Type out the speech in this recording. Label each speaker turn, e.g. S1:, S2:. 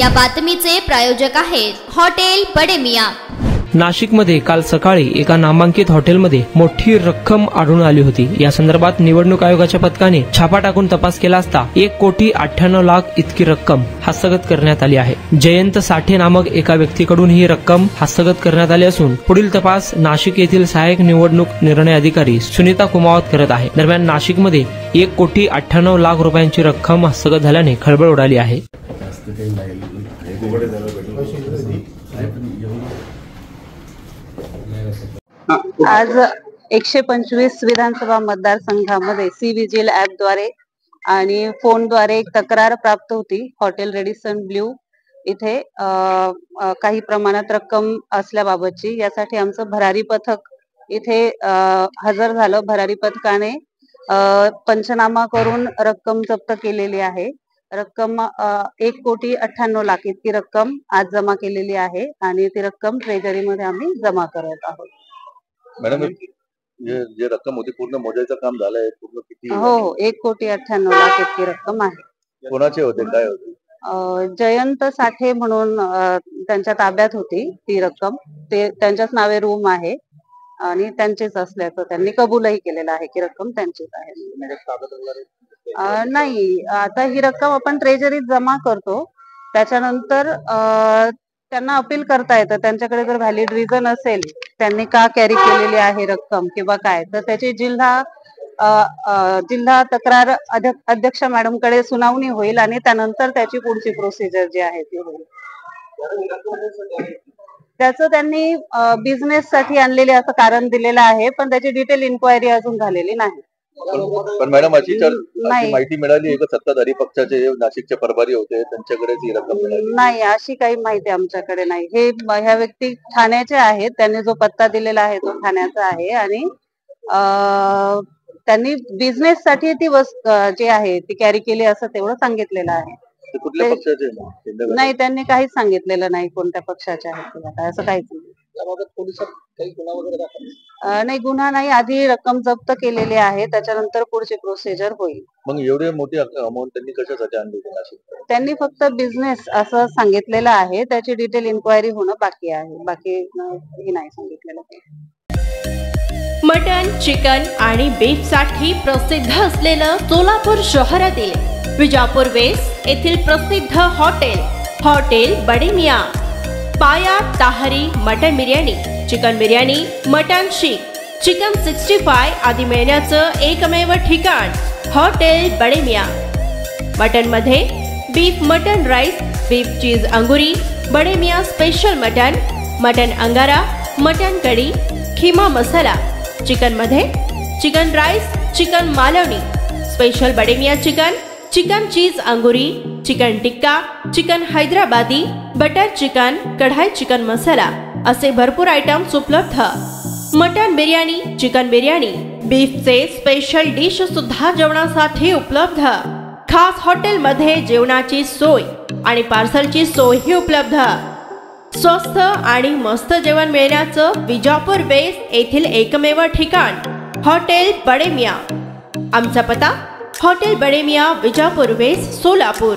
S1: या बातमीचे प्रायोजक आहेत हॉटेल बडे मियां।
S2: नाशिकमध्ये काल सकाळी एका नामांकित हॉटेलमध्ये मोठी रक्कम आढळून आली होती। या संदर्भात निवडणूक आयोगाच्या पथकाने छापा टाकून तपास केला असता 1,98,00,000 इतकी रक्कम हस्तगत करण्यात आली आहे। जयंत साठे नामक एका व्यक्तीकडून ही रक्कम हस्तगत करण्यात आली असून पुढील तपास नाशिक येथील सहाय्यक निवडणूक निर्णय अधिकारी सुनीता कुमावत करत आहे। दरम्यान नाशिकमध्ये 1,98,00,000 रुपयांची रक्कम हस्तगत झाल्याने खळबळ उडाली आहे।
S3: आज 125 विधानसभा मतदारसंघामध्ये सी विजिल ऍप द्वारे आणि फोनद्वारे एक तक्रार प्राप्त होती। हॉटेल रेडिसन ब्ल्यू इथे काही प्रमाणात रक्कम असल्याबाबतची। यासाठी आमचं भरारी पथक इथे हजर झालं। भरारी पथकाने पंचनामा करून रक्कम जप्त केलेली आहे। रक्कम 1,98,00,000 इतकी रक्कम आज जमा केलेली आहे आणि ती रक्कम ट्रेजरी मध्ये आम्ही जमा करत आहोत।
S4: मॅडम, जे रक्कम होती पूर्ण मोजायचं काम झालंय? पूर्ण किती?
S3: हो, 1,98,00,000 इतकी रक्कम आहे।
S4: कोणाचे होते, काय होते?
S3: जयंत साठे म्हणून त्यांच्या ताब्यात होती ती रक्कम। ते त्यांच्याच नावे रूम आहे आणि त्यांचेच असल्याचं त्यांनी कबूलही केलेलं आहे की रक्कम त्यांचीच आहे। नाही, आता ही रक्कम आपण ट्रेजरीत जमा करतो, त्याच्यानंतर त्यांना अपील करता येतं। त्यांच्याकडे जर व्हॅलिड रिझन असेल त्यांनी का कॅरी केलेली आहे रक्कम किंवा काय, तर त्याची जिल्हा तक्रार अध्यक्ष मॅडम कडे सुनावणी होईल आणि त्यानंतर त्याची पुढची प्रोसिजर जी आहे ती होईल। त्याचं त्यांनी बिझनेस साठी आणलेले असं कारण दिलेलं आहे, पण त्याची डिटेल इन्क्वायरी अजून झालेली नाही।
S4: पण मॅडम, अशी माहिती मिळाली आहे का सत्ताधारी पक्षाचे नाशिकचे प्रभारी होते त्यांच्याकडेच ही रक्कम मिळाली?
S3: नाही, अशी काही माहिती आमच्याकडे नाही। ह्या व्यक्ती ठाण्याचे आहेत, त्यांनी जो पत्ता दिलेला आहे तो ठाण्याचा आहे आणि त्यांनी बिझनेस साठी ती जी आहे ती कॅरी केली असं तेवढं सांगितलेलं आहे।
S4: कुठल्या पक्षाचे?
S3: नाही, त्यांनी काहीच सांगितलेलं नाही कोणत्या पक्षाचे आहेत किंवा काय, असं काहीच नाही। नाही, गुन्हा नाही, आधी रक्कम जप्त केलेली आहे, त्याच्यानंतर पुढची प्रोसिजर होईल।
S4: मग एवढे मोठी अमाउंट त्यांनी कशासाठी आणली?
S3: त्यांनी फक्त बिझनेस असं सांगितलेलं आहे, त्याची डिटेल इन्क्वायरी होणं बाकी आहे, बाकी हे नाही सांगितलेलं।
S5: मटन, चिकन आणि बीफ साठी प्रसिद्ध असलेलं सोलापूर शहरातील विजापूर वेस्ट येथील प्रसिद्ध hotel Bade Miyan. Paya tahri mutton biryani, chicken biryani, mutton seekh, chicken 65 आदी मिळण्याचं एकमेव ठिकाण हॉटेल बडे मियां। मटन मध्ये beef mutton rice, beef cheese अंगुरी, बडे मियां स्पेशल मटन अंगारा, मटन कढी, खिमा मसाला। चिकन मध्ये chicken rice, chicken Malvani, special Bade Miyan chicken cheese अंगुरी, chicken tikka, chicken Hyderabadi, butter chicken, kadai chicken masala असे भरपूर आयटम्स उपलब्ध। मटन बिर्याणी, चिकन बिर्याणी, बीफचे स्पेशल डिश सुद्धा जेवणासाठी उपलब्ध। खास हॉटेलमध्ये जेवणाची सोय आणि पार्सलची सोयही उपलब्ध। स्वस्त आणि मस्त जेवण मिळण्याचं विजापूर वेस्ट येथील एकमेव ठिकाण हॉटेल बडे मियां। आमचा पत्ता हॉटेल बडे मियां, विजापूर वेस्ट, सोलापूर।